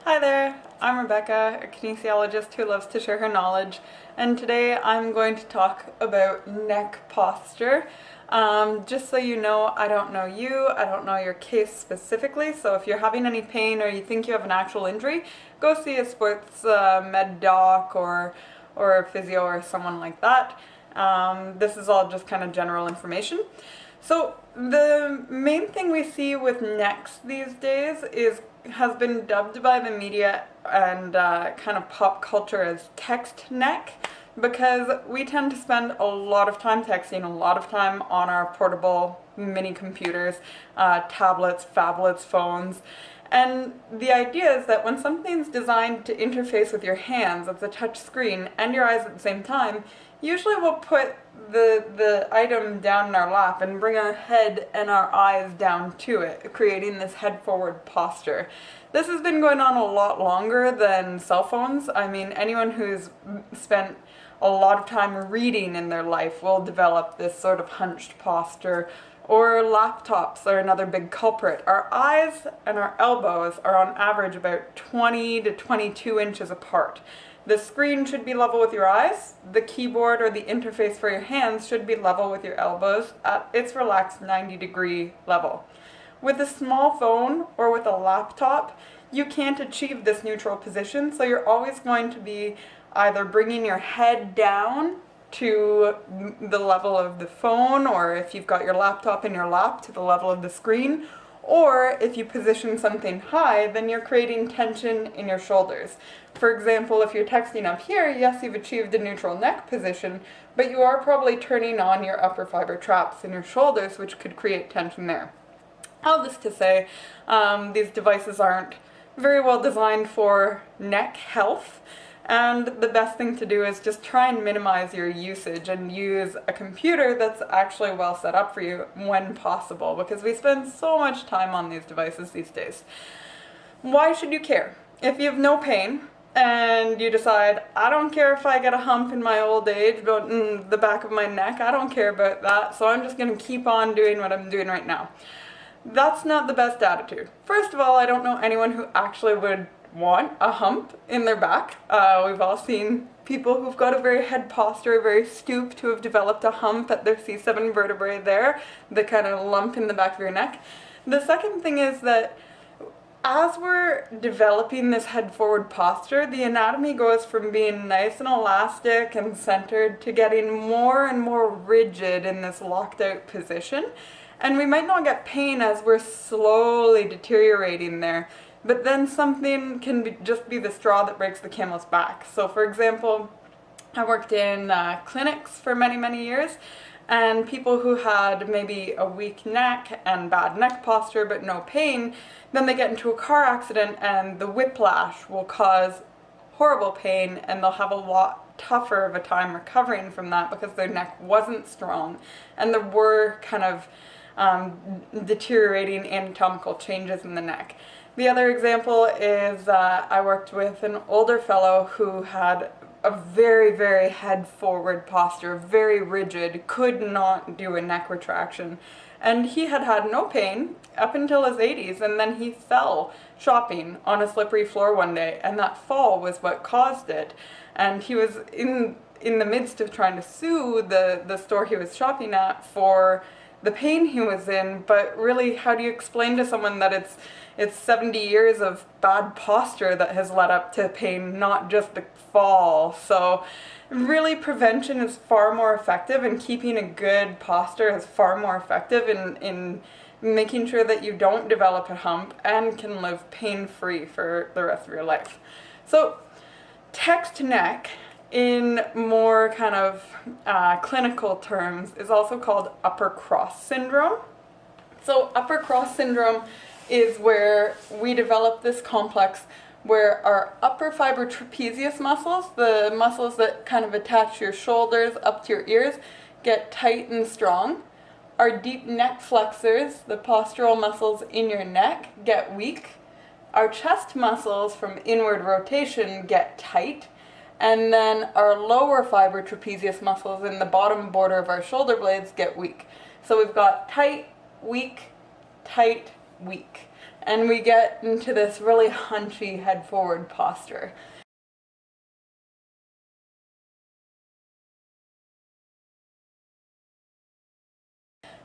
Hi there, I'm Rebecca, a kinesiologist who loves to share her knowledge, and today I'm going to talk about neck posture. Just so you know, I don't know you, I don't know your case specifically, so if you're having any pain or you think you have an actual injury, go see a sports med doc or a physio or someone like that. This is all just kind of general information. So the main thing we see with necks these days has been dubbed by the media and kind of pop culture as Textneck, because we tend to spend a lot of time texting, a lot of time on our portable mini computers, tablets, phablets, phones. And the idea is that when something's designed to interface with your hands, it's a touch screen, and your eyes at the same time, usually we'll put the item down in our lap and bring our head and our eyes down to it, creating this head forward posture. This has been going on a lot longer than cell phones. I mean, anyone who's spent a lot of time reading in their life will develop this sort of hunched posture. Or laptops are another big culprit. Our eyes and our elbows are on average about 20 to 22 inches apart. The screen should be level with your eyes. The keyboard or the interface for your hands should be level with your elbows at its relaxed 90-degree level. With a small phone or with a laptop, you can't achieve this neutral position, so you're always going to be either bringing your head down to the level of the phone, or if you've got your laptop in your lap, to the level of the screen, or if you position something high, then you're creating tension in your shoulders. For example, if you're texting up here, yes, you've achieved a neutral neck position, but you are probably turning on your upper fiber traps in your shoulders, which could create tension there. All this to say, these devices aren't very well designed for neck health. And the best thing to do is just try and minimize your usage and use a computer that's actually well set up for you when possible, because we spend so much time on these devices these days. Why should you care? If you have no pain and you decide, I don't care if I get a hump in my old age, but in the back of my neck, I don't care about that, so I'm just going to keep on doing what I'm doing right now. That's not the best attitude. First of all, I don't know anyone who actually would want a hump in their back. We've all seen people who've got a very head posture, very stooped, who have developed a hump at their C7 vertebrae there, the kind of lump in the back of your neck. The second thing is that as we're developing this head forward posture, the anatomy goes from being nice and elastic and centered to getting more and more rigid in this locked out position. And we might not get pain as we're slowly deteriorating there. But then something can just be the straw that breaks the camel's back. So for example, I worked in clinics for many years, and people who had maybe a weak neck and bad neck posture but no pain, then they get into a car accident and the whiplash will cause horrible pain, and they'll have a lot tougher of a time recovering from that because their neck wasn't strong and there were kind of deteriorating anatomical changes in the neck. The other example is I worked with an older fellow who had a very head forward posture, very rigid, could not do a neck retraction. And he had had no pain up until his 80s, and then he fell shopping on a slippery floor one day, and that fall was what caused it. And he was in the midst of trying to sue the store he was shopping at for the pain he was in, but really, how do you explain to someone that it's 70 years of bad posture that has led up to pain, not just the fall? So really, prevention is far more effective, and keeping a good posture is far more effective in making sure that you don't develop a hump and can live pain-free for the rest of your life. So Textneck, in more kind of clinical terms, is also called Uppercross syndrome. So Uppercross syndrome is where we develop this complex where our upper fiber trapezius muscles, the muscles that kind of attach your shoulders up to your ears, get tight and strong. Our deep neck flexors, the postural muscles in your neck, get weak. Our chest muscles from inward rotation get tight. And then our lower fiber trapezius muscles in the bottom border of our shoulder blades get weak. So we've got tight, weak, tight, weak. and we get into this really hunchy head forward posture.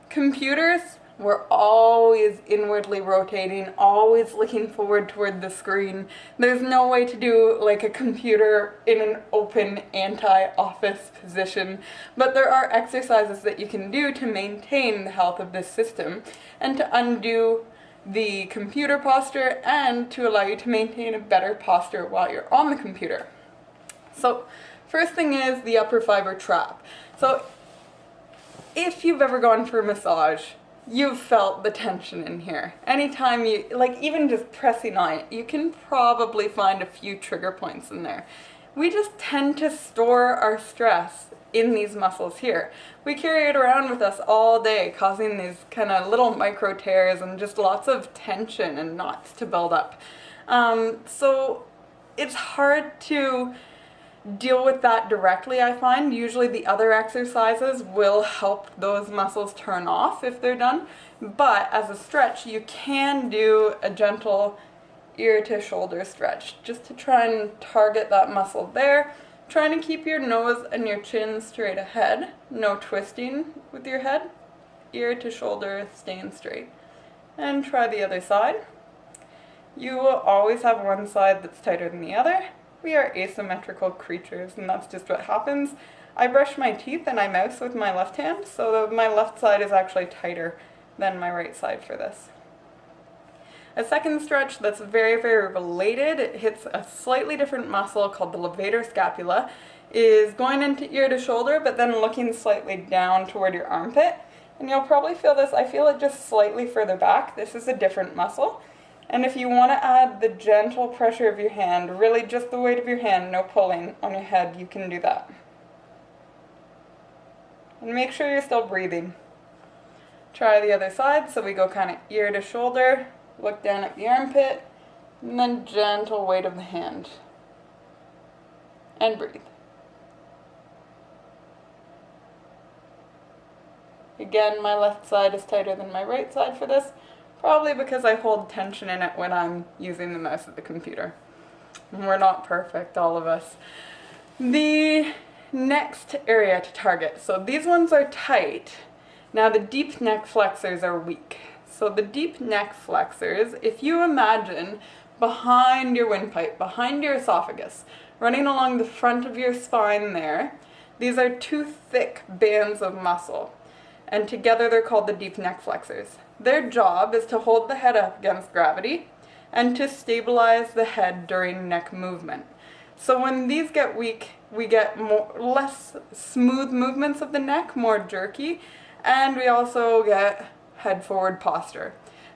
Computers, we're always inwardly rotating, always looking forward toward the screen. There's no way to do like a computer in an open anti-office position, but there are exercises that you can do to maintain the health of this system and to undo the computer posture and to allow you to maintain a better posture while you're on the computer. So first thing is the upper fiber trap. So if you've ever gone for a massage, you've felt the tension in here. Anytime you, like even just pressing on it, you can probably find a few trigger points in there. We just tend to store our stress in these muscles here. We carry it around with us all day, causing these kind of little micro tears and just lots of tension and knots to build up. So it's hard to deal with that directly, I find. Usually the other exercises will help those muscles turn off if they're done, but as a stretch you can do a gentle ear to shoulder stretch just to try and target that muscle there, trying to keep your nose and your chin straight ahead, no twisting with your head, ear to shoulder staying straight. And try the other side. You will always have one side that's tighter than the other. We are asymmetrical creatures, and that's just what happens. I brush my teeth and I mouse with my left hand, so my left side is actually tighter than my right side for this. A second stretch that's very, very related, it hits a slightly different muscle called the Levator scapula, is going into ear to shoulder, but then looking slightly down toward your armpit. And you'll probably feel this, I feel it just slightly further back. This is a different muscle. And if you want to add the gentle pressure of your hand, really just the weight of your hand, no pulling on your head, you can do that. And make sure you're still breathing. Try the other side, so we go kind of ear to shoulder, look down at the armpit, and then gentle weight of the hand. And breathe. Again, my left side is tighter than my right side for this. Probably because I hold tension in it when I'm using the mouse of the computer. We're not perfect, all of us. The next area to target. So these ones are tight. Now the deep neck flexors are weak. So the deep neck flexors, if you imagine behind your windpipe, behind your esophagus, running along the front of your spine there, these are two thick bands of muscle. And together they're called the deep neck flexors. Their job is to hold the head up against gravity and to stabilize the head during neck movement. So when these get weak, we get less smooth movements of the neck, more jerky, and we also get head forward posture.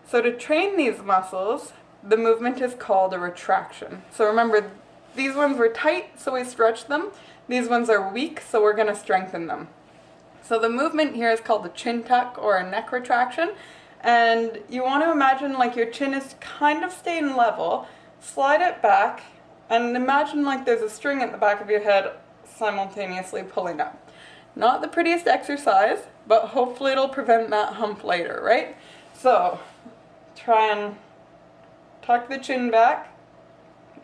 So to train these muscles, the movement is called a retraction. So remember, these ones were tight, so we stretch them. These ones are weak, so we're going to strengthen them. So the movement here is called a chin tuck or a neck retraction. And you want to imagine like your chin is kind of staying level, slide it back, and imagine like there's a string at the back of your head simultaneously pulling up. Not the prettiest exercise, but hopefully it'll prevent that hump later, right? So try and tuck the chin back.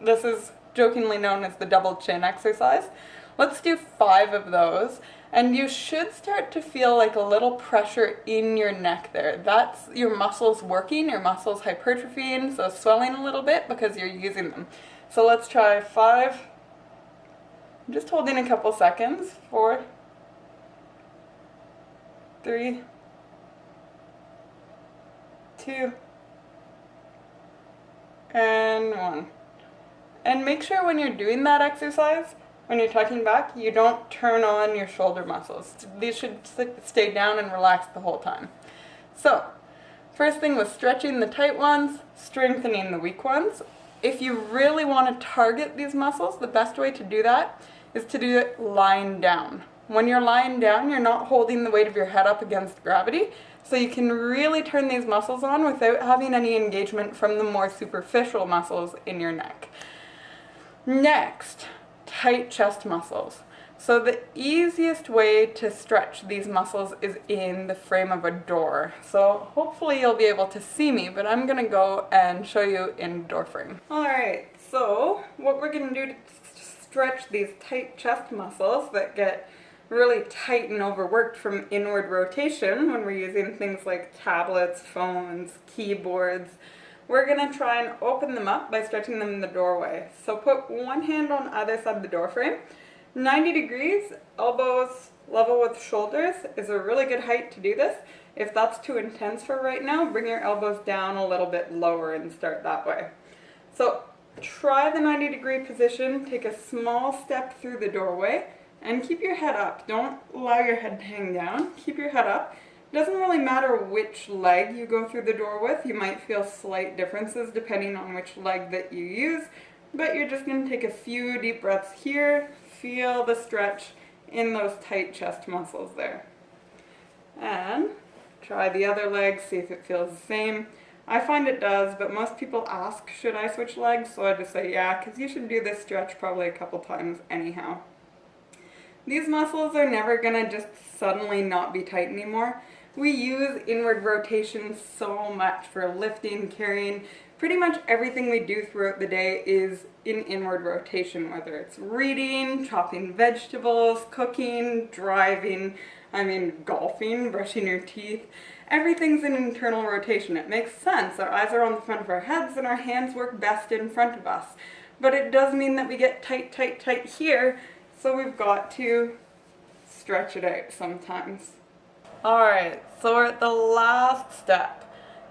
This is jokingly known as the double chin exercise. Let's do 5 of those. And you should start to feel like a little pressure in your neck there. That's your muscles working, your muscles hypertrophying, so swelling a little bit because you're using them. So let's try 5. I'm just holding a couple seconds. 4, 3, 2, and 1. And make sure when you're doing that exercise, when you're tucking back, you don't turn on your shoulder muscles. These should stay down and relaxed the whole time. So, first thing was stretching the tight ones, strengthening the weak ones. If you really want to target these muscles, the best way to do that is to do it lying down. When you're lying down, you're not holding the weight of your head up against gravity, so you can really turn these muscles on without having any engagement from the more superficial muscles in your neck. Next, tight chest muscles. So the easiest way to stretch these muscles is in the frame of a door. So hopefully you'll be able to see me, but I'm gonna go and show you in the door frame. Alright, so what we're gonna do to stretch these tight chest muscles that get really tight and overworked from inward rotation when we're using things like tablets, phones, keyboards, we're going to try and open them up by stretching them in the doorway. So put one hand on either side of the door frame. 90 degrees, elbows level with shoulders is a really good height to do this. If that's too intense for right now, bring your elbows down a little bit lower and start that way. So try the 90-degree position, take a small step through the doorway, and keep your head up. Don't allow your head to hang down. Keep your head up. It doesn't really matter which leg you go through the door with. You might feel slight differences depending on which leg that you use, but you're just going to take a few deep breaths here. Feel the stretch in those tight chest muscles there. And try the other leg, see if it feels the same. I find it does, but most people ask, should I switch legs? So I just say, yeah, because you should do this stretch probably a couple times anyhow. These muscles are never going to just suddenly not be tight anymore. We use inward rotation so much for lifting, carrying. Pretty much everything we do throughout the day is in inward rotation, whether it's reading, chopping vegetables, cooking, driving, golfing, brushing your teeth. Everything's in internal rotation. It makes sense. Our eyes are on the front of our heads and our hands work best in front of us. But it does mean that we get tight, tight, tight here. So we've got to stretch it out sometimes. Alright, so we're at the last step.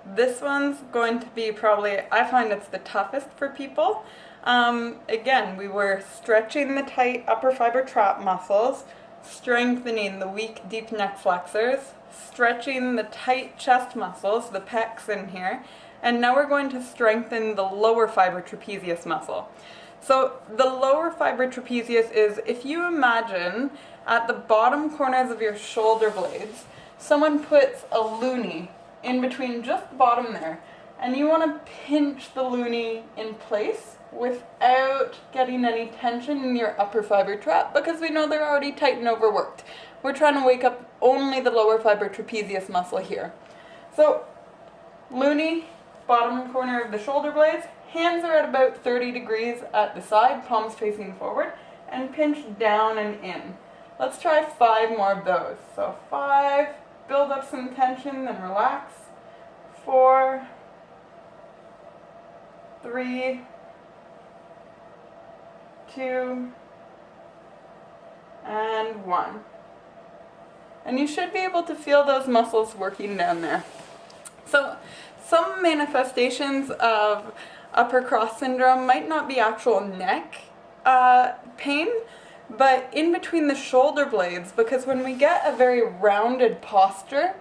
This one's going to be probably, I find it's the toughest for people. Again, we were stretching the tight upper fiber trap muscles, strengthening the weak deep neck flexors, stretching the tight chest muscles, the pecs in here, and now we're going to strengthen the lower fiber trapezius muscle. So the lower fiber trapezius is, if you imagine at the bottom corners of your shoulder blades, someone puts a loonie in between just the bottom there, and you want to pinch the loonie in place without getting any tension in your upper fiber trap, because we know they're already tight and overworked. We're trying to wake up only the lower fiber trapezius muscle here. So loonie, bottom corner of the shoulder blades, hands are at about 30 degrees at the side, palms facing forward, and pinch down and in. Let's try 5 more of those. So 5, build up some tension, then relax. 4, 3, 2, and 1. And you should be able to feel those muscles working down there. So some manifestations of Uppercross syndrome might not be actual neck pain, but in between the shoulder blades, because when we get a very rounded posture,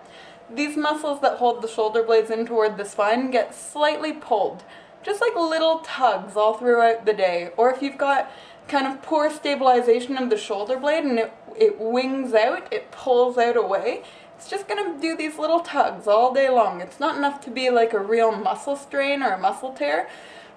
these muscles that hold the shoulder blades in toward the spine get slightly pulled, just like little tugs all throughout the day. Or if you've got kind of poor stabilization of the shoulder blade and it wings out, it pulls out away, it's just going to do these little tugs all day long. It's not enough to be like a real muscle strain or a muscle tear,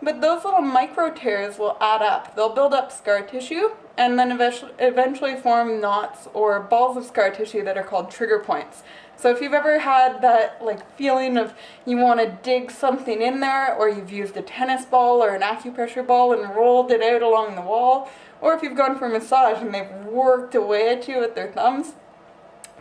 but those little micro tears will add up. They'll build up scar tissue and then eventually form knots or balls of scar tissue that are called trigger points. So if you've ever had that feeling of you want to dig something in there, or you've used a tennis ball or an acupressure ball and rolled it out along the wall, or if you've gone for a massage and they've worked away at you with their thumbs,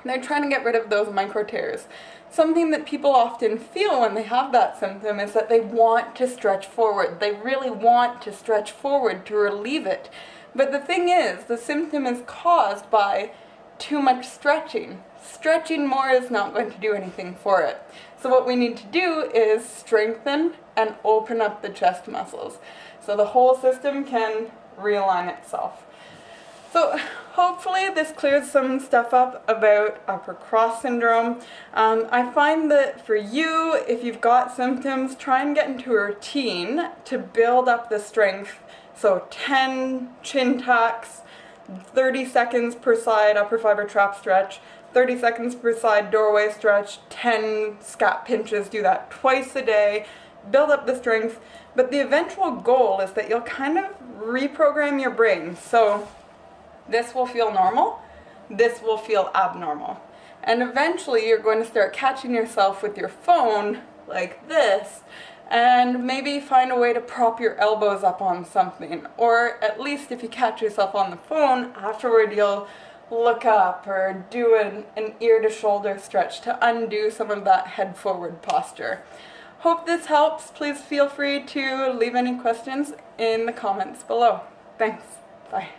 they're trying to get rid of those micro tears. Something that people often feel when they have that symptom is that they want to stretch forward. They really want to stretch forward to relieve it. But the thing is, the symptom is caused by too much stretching. Stretching more is not going to do anything for it. So what we need to do is strengthen and open up the chest muscles so the whole system can realign itself. So hopefully this clears some stuff up about Uppercross syndrome. I find that for you, if you've got symptoms, try and get into a routine to build up the strength. So 10 chin tacks, 30 seconds per side upper fiber trap stretch, 30 seconds per side doorway stretch, 10 scap pinches, do that twice a day, build up the strength. But the eventual goal is that you'll kind of reprogram your brain. So This will feel normal, this will feel abnormal. And eventually you're going to start catching yourself with your phone like this, and maybe find a way to prop your elbows up on something. Or at least if you catch yourself on the phone, afterward you'll look up or do an ear to shoulder stretch to undo some of that head forward posture. Hope this helps. Please feel free to leave any questions in the comments below. Thanks. Bye.